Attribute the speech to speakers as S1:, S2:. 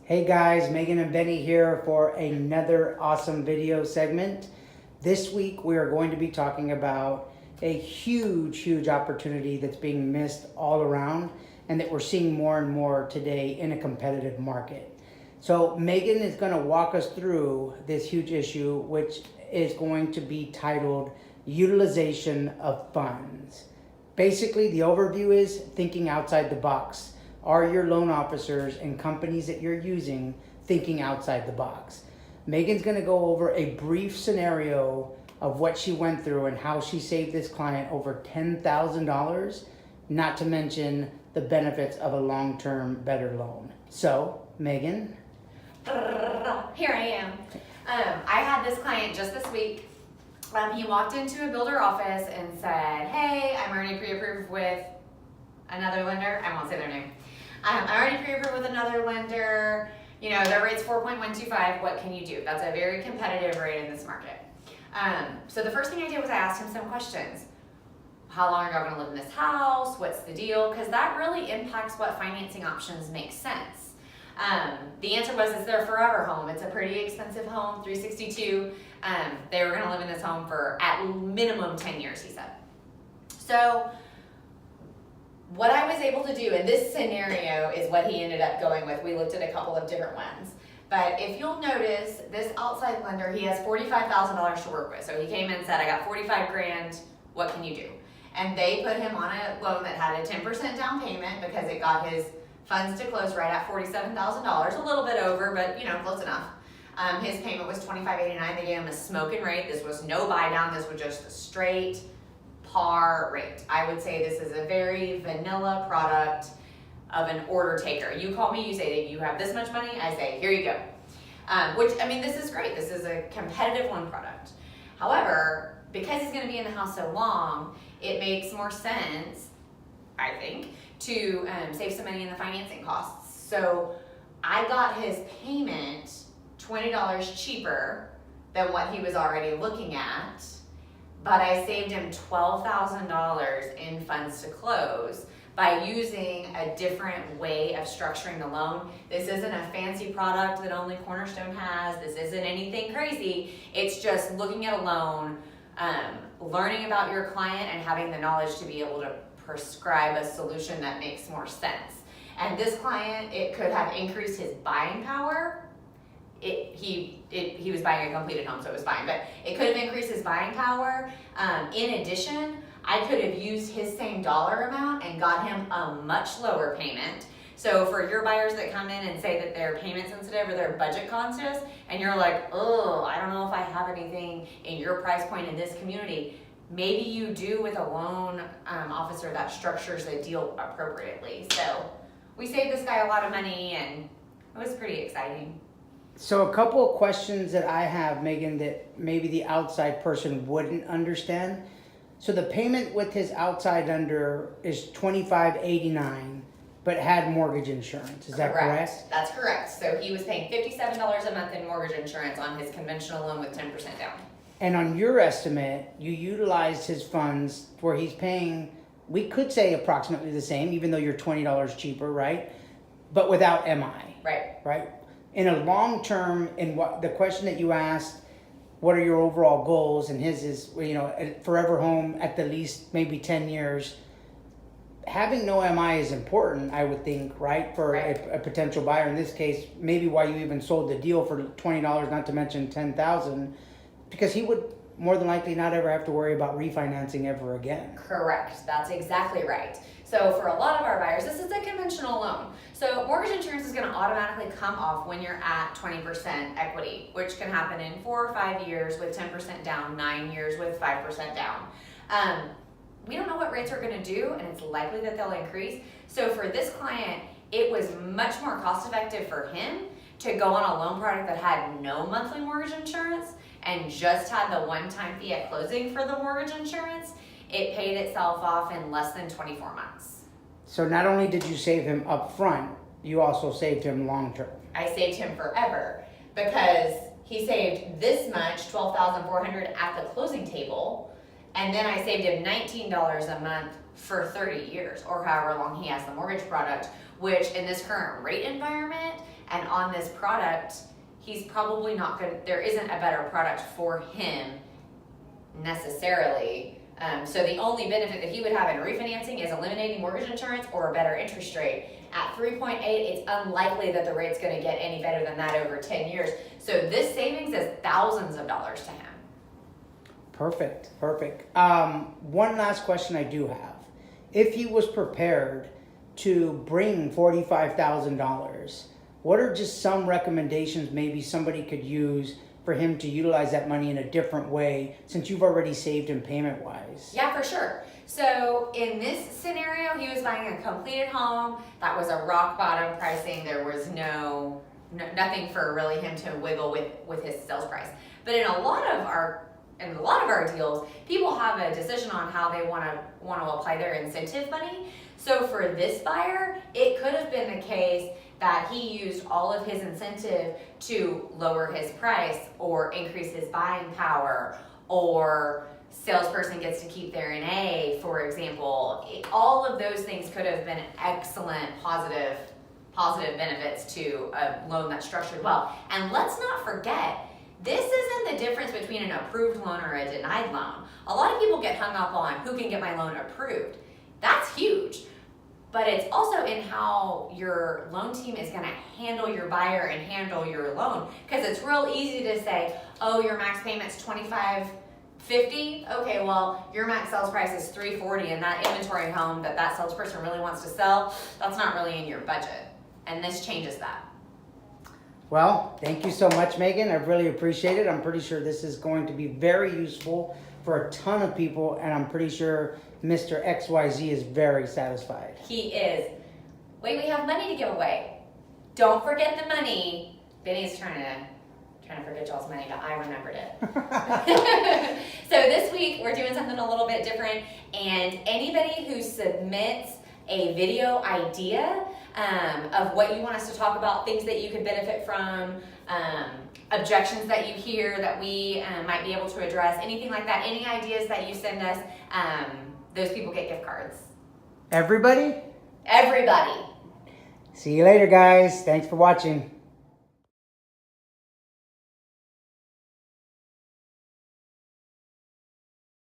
S1: Hey guys, Megan and Benny here for another awesome video segment. This week we are going to be talking about a huge opportunity that's being missed all around and that we're seeing more and more today in a competitive market. So Megan is going to walk us through this huge issue, which is going to be titled Utilization of Funds. Basically, the overview is thinking outside the box. Are your loan officers and companies that you're using thinking outside the box? Megan's going to go over a brief scenario of what she went through and how she saved this client over $10,000, not to mention the benefits of a long-term better loan. So, Megan?
S2: Here I am. I had this client just this week. He walked into a builder office and said, hey, I'm already pre-approved with another lender. I won't say their name. I'm already pre-approved with another lender. You know, their rate's 4.125. What can you do? That's a very competitive rate in this market. So the first thing I did was I asked him some questions. How long are y'all gonna live in this house? What's the deal? Because that really impacts what financing options make sense. The answer was it's their forever home. It's a pretty expensive home, 362. They were gonna live in this home for at minimum 10 years, he said. So what I was able to do in this scenario is what he ended up going with. We looked at a couple of different ones. But if you'll notice, this outside lender, he has $45,000 to work with. So he came in and said, I got 45 grand, what can you do? And they put him on a loan that had a 10% down payment because it got his funds to close right at $47,000, a little bit over, but you know, close enough. His payment was $25.89. They gave him a smoking rate. This was no buy down, this was just a straight par rate. I would say this is a very vanilla product of an order taker. You call me, you say that you have this much money, I say, here you go. Which, I mean, this is great. This is a competitive loan product. However, because he's gonna be in the house so long, it makes more sense, I think, to save some money in the financing costs. So I got his payment $20 cheaper than what he was already looking at, but I saved him $12,000 in funds to close by using a different way of structuring the loan. This isn't a fancy product that only Cornerstone has. This isn't anything crazy. It's just looking at a loan, learning about your client and having the knowledge to be able to prescribe a solution that makes more sense. And this client, it could have increased his buying power. He was buying a completed home, so it was fine, but it could have increased his buying power. In addition, I could have used his same dollar amount and got him a much lower payment. So for your buyers that come in and say that they're payment sensitive or they're budget conscious, and you're like, oh, I don't know if I have anything in your price point in this community, maybe you do with a loan officer that structures the deal appropriately. So we saved this guy a lot of money and it was pretty exciting.
S1: So a couple of questions that I have, Megan, that maybe the outside person wouldn't understand. So the payment with his outside lender is $25.89, but had mortgage insurance. Is that correct?
S2: That's correct. So he was paying $57 a month in mortgage insurance on his conventional loan with 10% down.
S1: And on your estimate, you utilized his funds where he's paying, we could say approximately the same, even though you're $20 cheaper, right? But without MI. Right? In a long term, in what the question that you asked, what are your overall goals? And his is, you know, a forever home at the least maybe 10 years. Having no MI is important, I would think, right? For a potential buyer. In this case, maybe why you even sold the deal for $20, not to mention $10,000, because he would more than likely not ever have to worry about refinancing ever again.
S2: Correct. That's exactly right. So for a lot of our buyers, this is a conventional loan. So mortgage insurance is going to automatically come off when you're at 20% equity, which can happen in 4 or 5 years with 10% down, 9 years with 5% down. We don't know what rates are going to do, and it's likely that they'll increase. So for this client, it was much more cost effective for him to go on a loan product that had no monthly mortgage insurance and just had the one-time fee at closing for the mortgage insurance. It paid itself off in less than 24 months.
S1: So not only did you save him up front, you also saved him long term.
S2: I saved him forever because he saved this much, $12,400 at the closing table, and then I saved him $19 a month for 30 years or however long he has the mortgage product, which in this current rate environment And on this product, he's probably not going to, there isn't a better product for him necessarily. So the only benefit that he would have in refinancing is eliminating mortgage insurance or a better interest rate. At 3.8, it's unlikely that the rate's going to get any better than that over 10 years. So this savings is thousands of dollars to him.
S1: Perfect. One last question I do have. If he was prepared to bring $45,000, what are just some recommendations maybe somebody could use for him to utilize that money in a different way, since you've already saved him payment-wise?
S2: Yeah, for sure. So in this scenario, he was buying a completed home. That was a rock bottom pricing. There was nothing for really him to wiggle with his sales price. But in a lot of our deals, people have a decision on how they want to apply their incentive money. So for this buyer, it could have been the case that he used all of his incentive to lower his price or increase his buying power, or salesperson gets to keep their NA, for example. All of those things could have been excellent positive benefits to a loan that's structured well. And let's not forget, this isn't the difference between an approved loan or a denied loan. A lot of people get hung up on who can get my loan approved. That's huge. But it's also in how your loan team is going to handle your buyer and handle your loan. Because it's real easy to say, oh, your max payment's $2,550. Okay, well, your max sales price is $340, and that inventory home that salesperson really wants to sell, that's not really in your budget. And this changes that.
S1: Well, thank you so much, Megan. I really appreciate it. I'm pretty sure this is going to be very useful for a ton of people, and I'm pretty sure Mr. XYZ is very satisfied.
S2: He is. Wait, we have money to give away. Don't forget the money. Benny's trying to forget y'all's money, but I remembered it. So this week we're doing something a little bit different, and anybody who submits a video idea of what you want us to talk about, things that you could benefit from, objections that you hear that we might be able to address, anything like that, any ideas that you send us, those people get gift cards.
S1: Everybody?
S2: Everybody.
S1: See you later, guys. Thanks for watching.